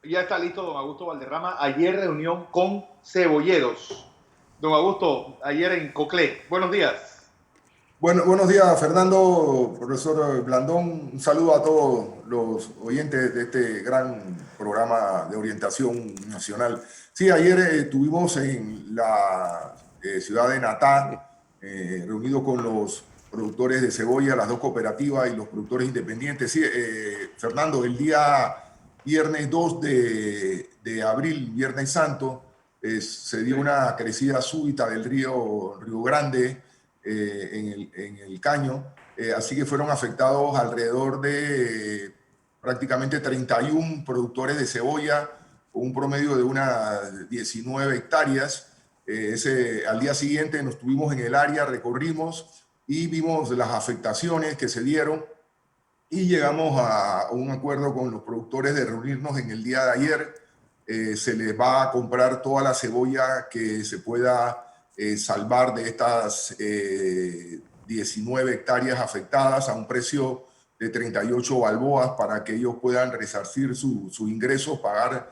Ya está listo don Augusto Valderrama. Ayer reunión con cebolleros. Don Augusto, ayer en Coclé. Buenos días. Bueno, buenos días, Fernando, profesor Blandón. Un saludo a todos los oyentes de este gran programa de orientación nacional. Sí, ayer estuvimos en la ciudad de Natá, reunido con los productores de cebolla, las dos cooperativas y los productores independientes. Sí, Fernando, el día viernes 2 de abril, Viernes Santo, se dio Sí. una crecida súbita del Río Grande en el caño, así que fueron afectados alrededor de prácticamente 31 productores de cebolla, con un promedio de unas 19 hectáreas. Al día siguiente nos tuvimos en el área, recorrimos y vimos las afectaciones que se dieron y llegamos a un acuerdo con los productores de reunirnos en el día de ayer. Se les va a comprar toda la cebolla que se pueda salvar de estas 19 hectáreas afectadas a un precio de 38 balboas para que ellos puedan resarcir sus ingresos, pagar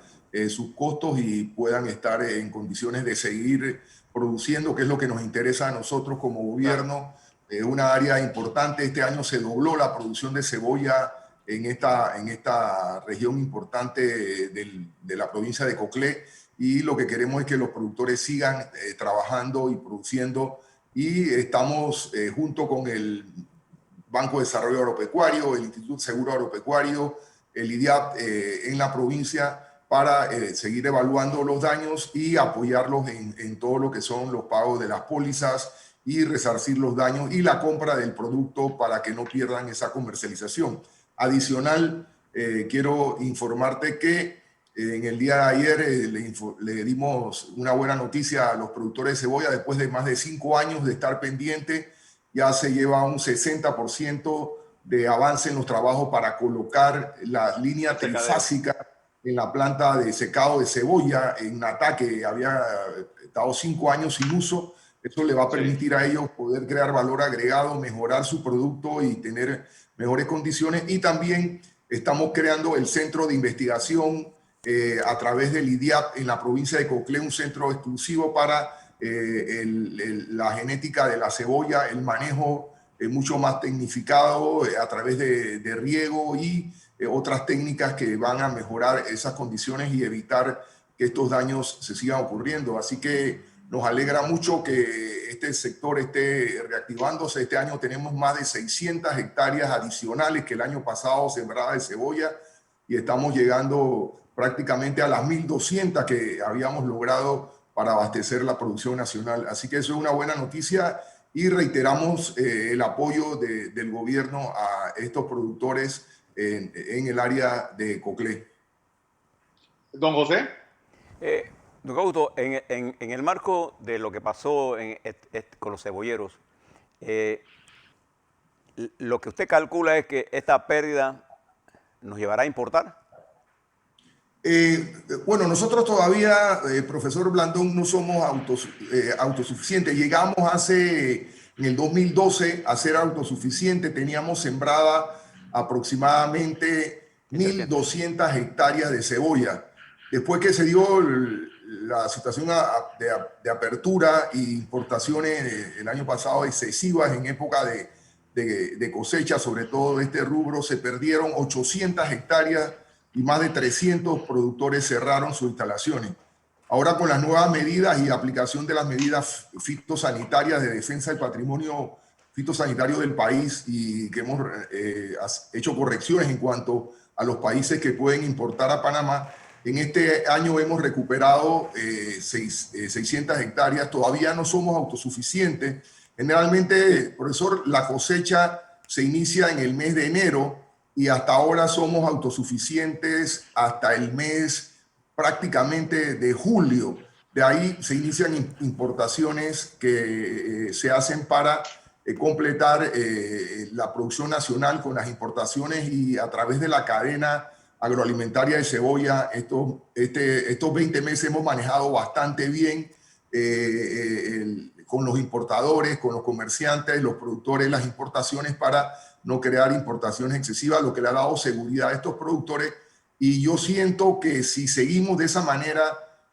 sus costos y puedan estar en condiciones de seguir produciendo, que es lo que nos interesa a nosotros como Claro. gobierno. Una área importante. Este año se dobló la producción de cebolla en esta región importante de la provincia de Coclé, y lo que queremos es que los productores sigan trabajando y produciendo, y estamos junto con el Banco de Desarrollo Agropecuario, el Instituto Seguro Agropecuario, el IDIAP en la provincia, para seguir evaluando los daños y apoyarlos en todo lo que son los pagos de las pólizas y resarcir los daños y la compra del producto para que no pierdan esa comercialización. Adicional, quiero informarte que en el día de ayer le dimos una buena noticia a los productores de cebolla. Después de más de 5 años de estar pendiente, ya se lleva un 60% de avance en los trabajos para colocar la línea El secadero. trifásica en la planta de secado de cebolla en Natá, que había estado 5 años sin uso. Esto le va a Sí. permitir a ellos poder crear valor agregado, mejorar su producto y tener mejores condiciones. Y también estamos creando el centro de investigación a través del IDIAP en la provincia de Coclé, un centro exclusivo para la genética de la cebolla, el manejo mucho más tecnificado a través de riego y otras técnicas que van a mejorar esas condiciones y evitar que estos daños se sigan ocurriendo. Así que nos alegra mucho que este sector esté reactivándose. Este año tenemos más de 600 hectáreas adicionales que el año pasado sembradas de cebolla, y estamos llegando prácticamente a las 1.200 que habíamos logrado para abastecer la producción nacional. Así que eso es una buena noticia, y reiteramos el apoyo del gobierno a estos productores en el área de Coclé. Don José. Don Augusto, en el marco de lo que pasó con los cebolleros, eh, lo que usted calcula es que esta pérdida nos llevará a importar. Bueno, nosotros todavía, profesor Blandón, no somos autosuficientes. Llegamos en el 2012 a ser autosuficientes. Teníamos sembrada aproximadamente 1.300. 1.200 hectáreas de cebolla. Después que se dio la situación de apertura e importaciones el año pasado excesivas en época de cosecha, sobre todo de este rubro, se perdieron 800 hectáreas y más de 300 productores cerraron sus instalaciones. Ahora, con las nuevas medidas y aplicación de las medidas fitosanitarias de defensa del patrimonio fitosanitario del país, y que hemos hecho correcciones en cuanto a los países que pueden importar a Panamá, en este año hemos recuperado 600 hectáreas. Todavía no somos autosuficientes. Generalmente, profesor, la cosecha se inicia en el mes de enero, y hasta ahora somos autosuficientes hasta el mes prácticamente de julio. De ahí se inician importaciones que se hacen para completar la producción nacional con las importaciones, y a través de la cadena agroalimentaria de cebolla, estos 20 meses hemos manejado bastante bien con los importadores, con los comerciantes, los productores, las importaciones, para no crear importaciones excesivas, lo que le ha dado seguridad a estos productores Y yo siento que si seguimos de esa manera,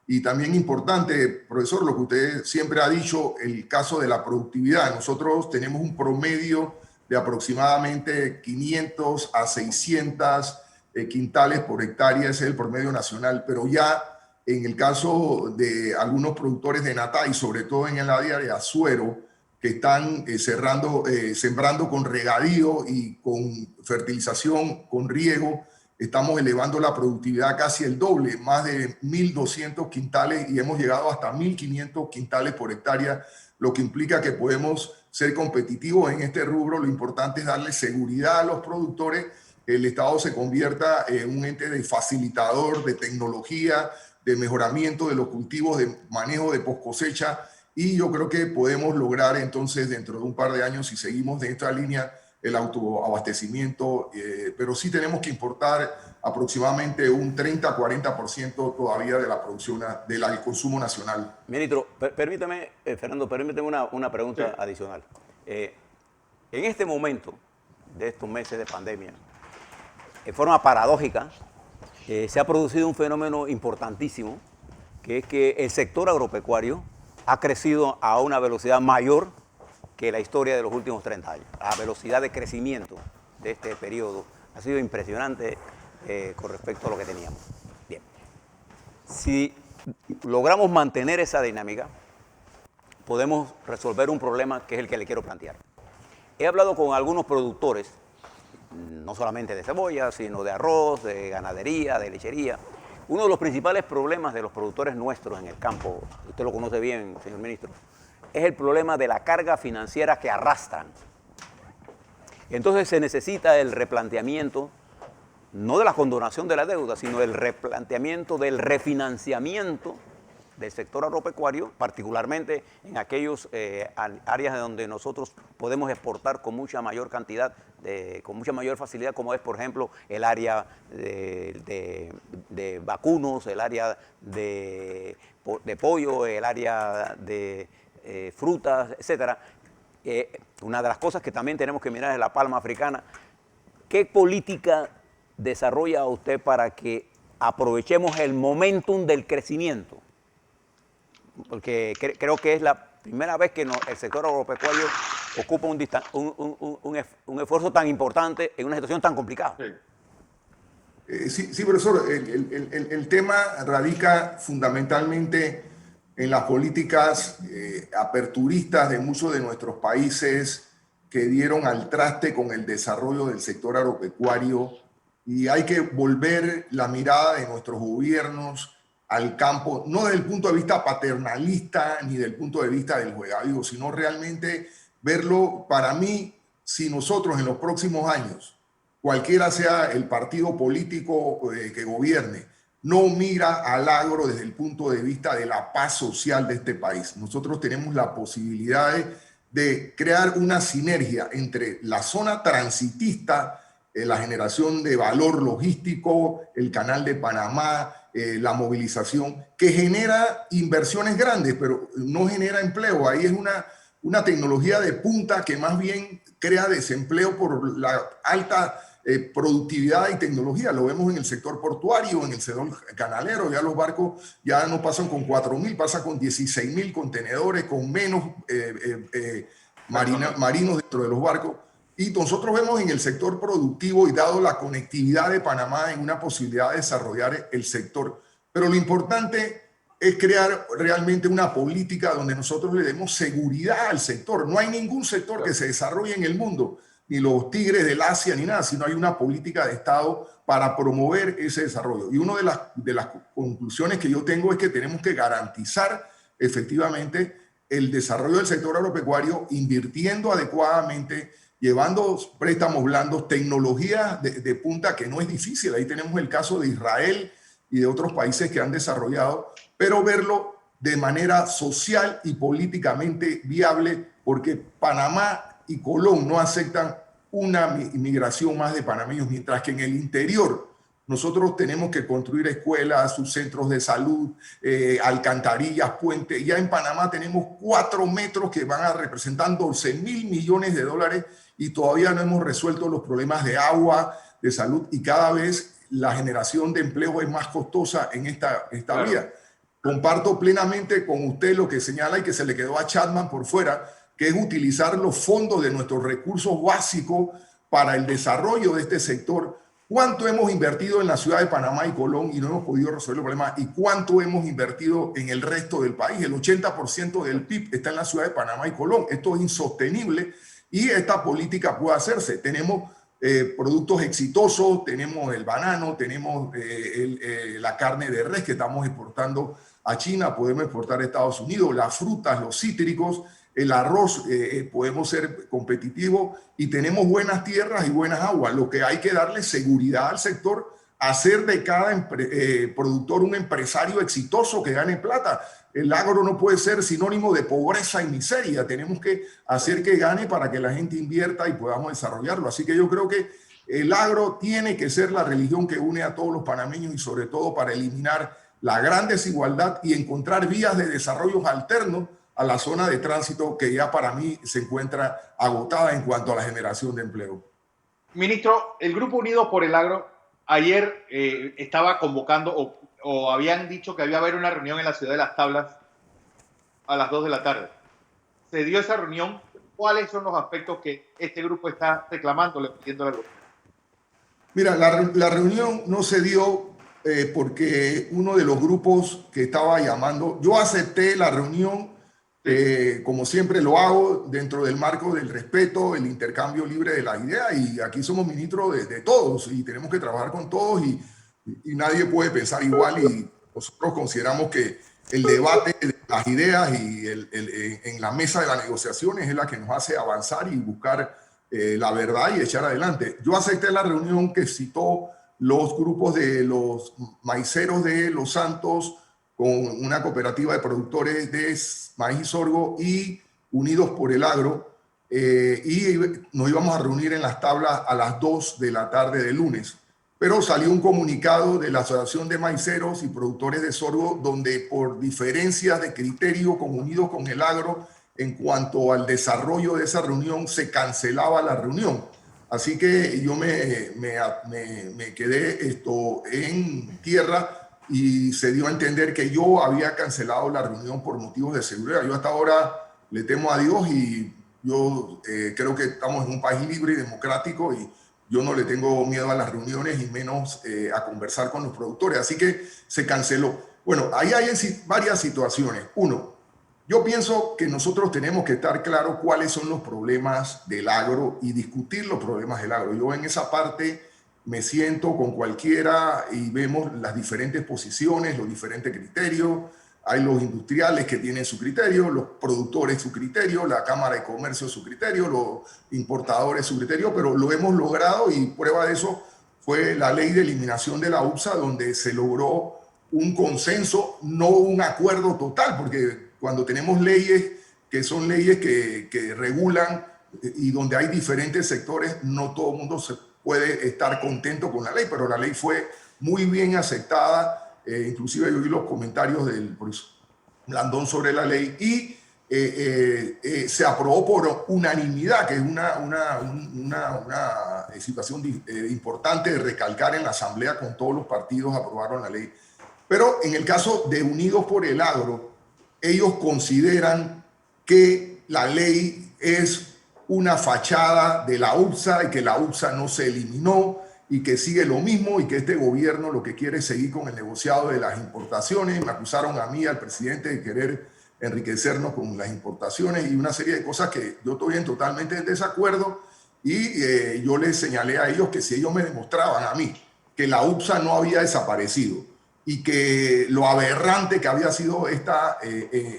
y también importante, profesor, lo que usted siempre ha dicho, el caso de la productividad. Nosotros tenemos un promedio de aproximadamente 500 a 600 quintales por hectárea, ese es el promedio nacional, pero ya en el caso de algunos productores de nata y sobre todo en el área de Azuero, que están sembrando con regadío y con fertilización, con riego, estamos elevando la productividad casi el doble, más de 1.200 quintales y hemos llegado hasta 1.500 quintales por hectárea, lo que implica que podemos ser competitivos en este rubro. Lo importante es darle seguridad a los productores, que el Estado se convierta en un ente de facilitador de tecnología, de mejoramiento de los cultivos, de manejo de post cosecha, y yo creo que podemos lograr entonces dentro de un par de años, si seguimos de esta línea, el autoabastecimiento, pero sí tenemos que importar aproximadamente un 30-40% todavía de la producción, del consumo nacional. Ministro, permítame, Fernando, permíteme una pregunta adicional. En este momento de estos meses de pandemia, en forma paradójica, se ha producido un fenómeno importantísimo, que es que el sector agropecuario ha crecido a una velocidad mayor que la historia de los últimos 30 años. La velocidad de crecimiento de este periodo ha sido impresionante con respecto a lo que teníamos. Bien, si logramos mantener esa dinámica, podemos resolver un problema que es el que le quiero plantear. He hablado con algunos productores, no solamente de cebolla, sino de arroz, de ganadería, de lechería. Uno de los principales problemas de los productores nuestros en el campo, usted lo conoce bien, señor ministro, es el problema de la carga financiera que arrastran. Entonces se necesita el replanteamiento, no de la condonación de la deuda, sino el replanteamiento del refinanciamiento del sector agropecuario, particularmente en aquellos áreas donde nosotros podemos exportar con mucha mayor cantidad, con mucha mayor facilidad, como es, por ejemplo, el área de vacunos, el área de pollo, el área de frutas, etcétera. Una de las cosas que también tenemos que mirar es la palma africana. ¿Qué política desarrolla usted para que aprovechemos el momentum del crecimiento? Porque creo que es la primera vez que el sector agropecuario ocupa un esfuerzo tan importante en una situación tan complicada. Sí, profesor, el tema radica fundamentalmente en las políticas aperturistas de muchos de nuestros países que dieron al traste con el desarrollo del sector agropecuario, y hay que volver la mirada de nuestros gobiernos al campo, no desde el punto de vista paternalista ni del punto de vista del juegavivo, sino realmente verlo. Para mí, si nosotros en los próximos años, cualquiera sea el partido político que gobierne, no mira al agro desde el punto de vista de la paz social de este país, nosotros tenemos la posibilidad de crear una sinergia entre la zona transitista, la generación de valor logístico, el canal de Panamá, la movilización, que genera inversiones grandes, pero no genera empleo. Ahí es una tecnología de punta que más bien crea desempleo por la alta productividad y tecnología. Lo vemos en el sector portuario, en el sector canalero. Ya los barcos ya no pasan con 4.000, pasan con 16.000 contenedores, con menos marinos dentro de los barcos. Y nosotros vemos en el sector productivo, y dado la conectividad de Panamá, en una posibilidad de desarrollar el sector. Pero lo importante es crear realmente una política donde nosotros le demos seguridad al sector. No hay ningún sector que se desarrolle en el mundo, ni los tigres del Asia, ni nada, sino hay una política de Estado para promover ese desarrollo. Y una de las conclusiones que yo tengo es que tenemos que garantizar efectivamente el desarrollo del sector agropecuario, invirtiendo adecuadamente, llevando préstamos blandos, tecnología de punta, que no es difícil. Ahí tenemos el caso de Israel y de otros países que han desarrollado, pero verlo de manera social y políticamente viable, porque Panamá y Colón no aceptan una inmigración más de panameños, mientras que en el interior nosotros tenemos que construir escuelas, sus centros de salud, alcantarillas, puentes. Ya en Panamá tenemos 4 metros que van a representar 12.000 millones de dólares y todavía no hemos resuelto los problemas de agua, de salud, y cada vez la generación de empleo es más costosa en esta vía. Comparto plenamente con usted lo que señala y que se le quedó a Chapman por fuera, que es utilizar los fondos de nuestros recursos básicos para el desarrollo de este sector. ¿Cuánto hemos invertido en la ciudad de Panamá y Colón y no hemos podido resolver el problema? ¿Y cuánto hemos invertido en el resto del país? El 80% del PIB está en la ciudad de Panamá y Colón. Esto es insostenible y esta política puede hacerse. Tenemos productos exitosos, tenemos el banano, tenemos la carne de res que estamos exportando a China, podemos exportar a Estados Unidos, las frutas, los cítricos, el arroz, podemos ser competitivos y tenemos buenas tierras y buenas aguas. Lo que hay que darle seguridad al sector, hacer de cada productor un empresario exitoso que gane plata. El agro no puede ser sinónimo de pobreza y miseria. Tenemos que hacer que gane para que la gente invierta y podamos desarrollarlo. Así que yo creo que el agro tiene que ser la religión que une a todos los panameños y sobre todo para eliminar la gran desigualdad y encontrar vías de desarrollo alternos a la zona de tránsito que ya para mí se encuentra agotada en cuanto a la generación de empleo. Ministro, el Grupo Unidos por el Agro ayer estaba convocando o habían dicho que había haber una reunión en la ciudad de Las Tablas a las 2 de la tarde. ¿Se dio esa reunión? ¿Cuáles son los aspectos que este grupo está reclamando, pidiendo al gobierno? Mira, la reunión no se dio porque uno de los grupos que estaba llamando, yo acepté la reunión, como siempre lo hago, dentro del marco del respeto, el intercambio libre de las ideas, y aquí somos ministros de todos y tenemos que trabajar con todos y nadie puede pensar igual, y nosotros consideramos que el debate de las ideas y en la mesa de las negociaciones es la que nos hace avanzar y buscar la verdad y echar adelante. Yo acepté la reunión que citó los grupos de los maiceros de Los Santos con una cooperativa de productores de maíz y sorgo y Unidos por el Agro, y nos íbamos a reunir en Las Tablas a las 2 de la tarde del lunes. Pero salió un comunicado de la Asociación de Maiceros y Productores de Sorgo donde por diferencias de criterio con Unidos con el Agro en cuanto al desarrollo de esa reunión se cancelaba la reunión. Así que yo me quedé en tierra y se dio a entender que yo había cancelado la reunión por motivos de seguridad. Yo hasta ahora le temo a Dios y yo creo que estamos en un país libre y democrático y yo no le tengo miedo a las reuniones y menos a conversar con los productores. Así que se canceló. Bueno, ahí hay varias situaciones. Uno, yo pienso que nosotros tenemos que estar claros cuáles son los problemas del agro y discutir los problemas del agro. Yo en esa parte me siento con cualquiera y vemos las diferentes posiciones, los diferentes criterios. Hay los industriales que tienen su criterio, los productores su criterio, la Cámara de Comercio su criterio, los importadores su criterio, pero lo hemos logrado y prueba de eso fue la ley de eliminación de la UPSA, donde se logró un consenso, no un acuerdo total, porque cuando tenemos leyes que son leyes que regulan y donde hay diferentes sectores, no todo el mundo se puede estar contento con la ley, pero la ley fue muy bien aceptada. Inclusive yo vi los comentarios del profesor Blandón sobre la ley y se aprobó por unanimidad, que es una situación importante de recalcar en la Asamblea, con todos los partidos aprobaron la ley. Pero en el caso de Unidos por el Agro, ellos consideran que la ley es una fachada de la UPSA y que la UPSA no se eliminó y que sigue lo mismo y que este gobierno lo que quiere es seguir con el negociado de las importaciones. Me acusaron a mí, al presidente, de querer enriquecernos con las importaciones y una serie de cosas que yo estoy totalmente en desacuerdo, y yo les señalé a ellos que si ellos me demostraban a mí que la UPSA no había desaparecido y que lo aberrante que había sido esta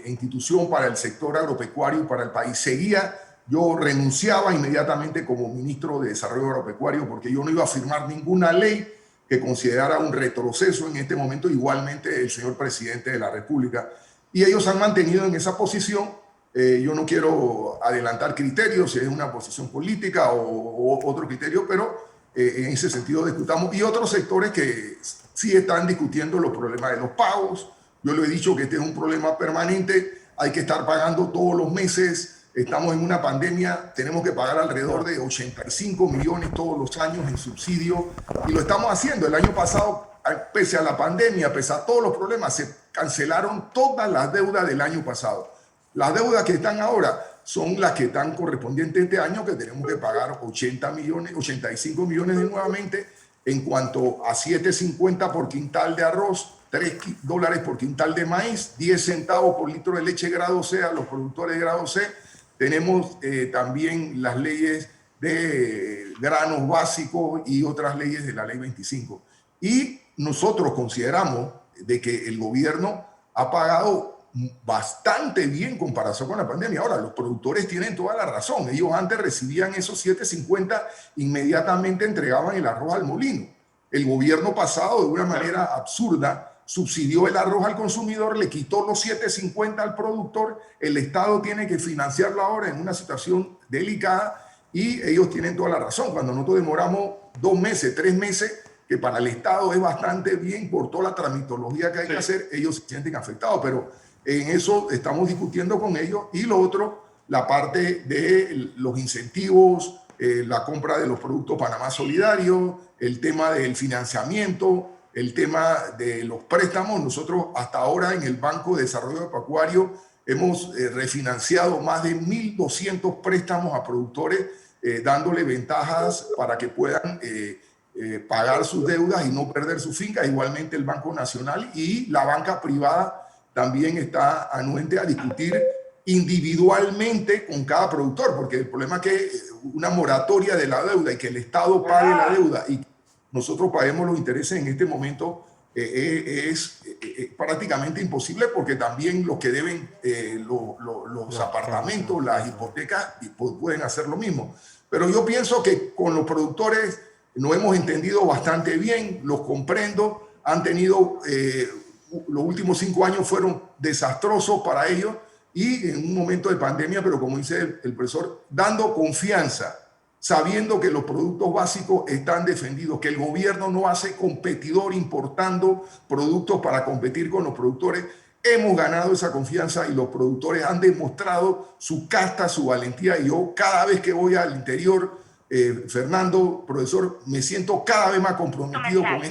institución para el sector agropecuario y para el país seguía, yo renunciaba inmediatamente como ministro de Desarrollo Agropecuario, porque yo no iba a firmar ninguna ley que considerara un retroceso en este momento, igualmente el señor presidente de la República. Y ellos han mantenido en esa posición. Yo no quiero adelantar criterios, si es una posición política o otro criterio, pero en ese sentido discutamos. Y otros sectores que sí están discutiendo los problemas de los pagos. Yo le he dicho que este es un problema permanente, hay que estar pagando todos los meses estamos en una pandemia, tenemos que pagar alrededor de 85 millones todos los años en subsidio y lo estamos haciendo. El año pasado, pese a la pandemia, pese a todos los problemas, se cancelaron todas las deudas del año pasado. Las deudas que están ahora son las que están correspondientes este año, que tenemos que pagar 80 millones, 85 millones de nuevamente, en cuanto a 7.50 por quintal de arroz, $3 por quintal de maíz, 10 centavos por litro de leche grado C a los productores de grado C. Tenemos también las leyes de granos básicos y otras leyes de la ley 25. Y nosotros consideramos de que el gobierno ha pagado bastante bien en comparación con la pandemia. Ahora, los productores tienen toda la razón. Ellos antes recibían esos 7.50, inmediatamente entregaban el arroz al molino. El gobierno pasado, de una manera absurda, subsidió el arroz al consumidor, le quitó los 7.50 al productor. El Estado tiene que financiarlo ahora en una situación delicada y ellos tienen toda la razón. Cuando nosotros demoramos 2 meses, 3 meses, que para el Estado es bastante bien por toda la tramitología que hay que hacer, ellos se sienten afectados, pero en eso estamos discutiendo con ellos. Y lo otro, la parte de los incentivos, la compra de los productos Panamá Solidario, el tema del financiamiento, el tema de los préstamos. Nosotros hasta ahora en el Banco de Desarrollo Pecuario hemos refinanciado más de 1.200 préstamos a productores, dándole ventajas para que puedan pagar sus deudas y no perder su finca. Igualmente el Banco Nacional y la banca privada también está anuente a discutir individualmente con cada productor, porque el problema es que una moratoria de la deuda y que el Estado pague la deuda y nosotros paguemos los intereses en este momento es prácticamente imposible, porque también los que deben los apartamentos, las hipotecas, pueden hacer lo mismo. Pero yo pienso que con los productores nos hemos entendido bastante bien, los comprendo, han tenido, los últimos 5 años fueron desastrosos para ellos y en un momento de pandemia, pero como dice el profesor, dando confianza, sabiendo que los productos básicos están defendidos, que el gobierno no hace competidor importando productos para competir con los productores. Hemos ganado esa confianza y los productores han demostrado su casta, su valentía. Y yo cada vez que voy al interior, Fernando, profesor, me siento cada vez más comprometido con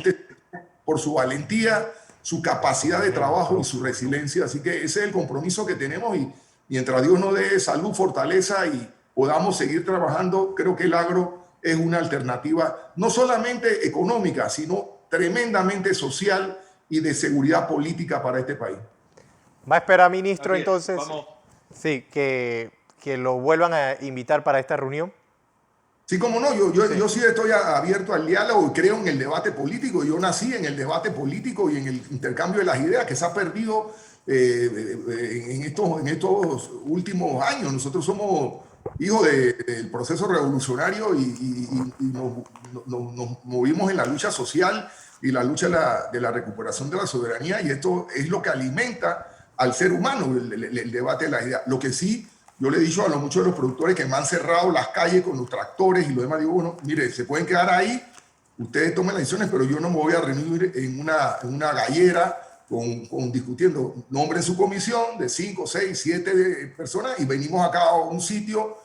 por su valentía, su capacidad de trabajo y su resiliencia. Así que ese es el compromiso que tenemos, y mientras Dios nos dé salud, fortaleza y podamos seguir trabajando, creo que el agro es una alternativa no solamente económica, sino tremendamente social y de seguridad política para este país. ¿Va a esperar, ministro, Así es, entonces, vamos. sí, que lo vuelvan a invitar para esta reunión? Sí, como no, yo sí estoy abierto al diálogo y creo en el debate político. Yo nací en el debate político y en el intercambio de las ideas que se ha perdido en estos últimos años. Nosotros somos hijos del proceso revolucionario y nos movimos en la lucha social y la lucha de la recuperación de la soberanía, y esto es lo que alimenta al ser humano, el debate de las ideas. Lo que sí, yo le he dicho a muchos de los productores que me han cerrado las calles con los tractores y lo demás, digo, bueno, mire, se pueden quedar ahí, ustedes tomen las decisiones, pero yo no me voy a reunir en una gallera discutiendo. Nombren su comisión de 5, 6, 7 personas y venimos acá a un sitio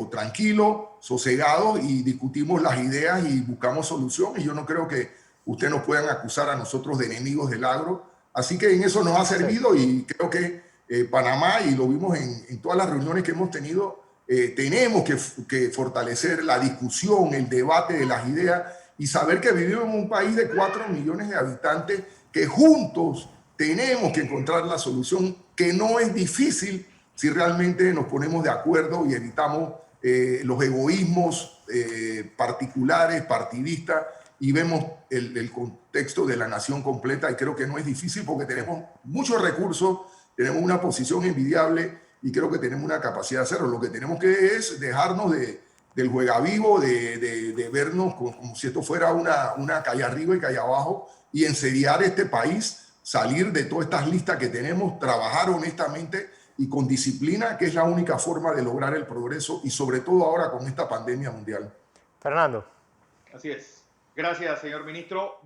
tranquilo, sosegado, y discutimos las ideas y buscamos soluciones. Yo no creo que ustedes nos puedan acusar a nosotros de enemigos del agro. Así que en eso nos ha servido, y creo que Panamá, y lo vimos en todas las reuniones que hemos tenido, tenemos que fortalecer la discusión, el debate de las ideas, y saber que vivimos en un país de 4 millones de habitantes, que juntos tenemos que encontrar la solución, que no es difícil si realmente nos ponemos de acuerdo y evitamos los egoísmos particulares, partidistas, y vemos el contexto de la nación completa. Y creo que no es difícil porque tenemos muchos recursos, tenemos una posición envidiable y creo que tenemos una capacidad de hacerlo. Lo que tenemos que es dejarnos del juegavivo, de vernos como si esto fuera una calle arriba y calle abajo, y enseriar este país, salir de todas estas listas que tenemos, trabajar honestamente y con disciplina, que es la única forma de lograr el progreso, y sobre todo ahora con esta pandemia mundial. Fernando. Así es. Gracias, señor ministro.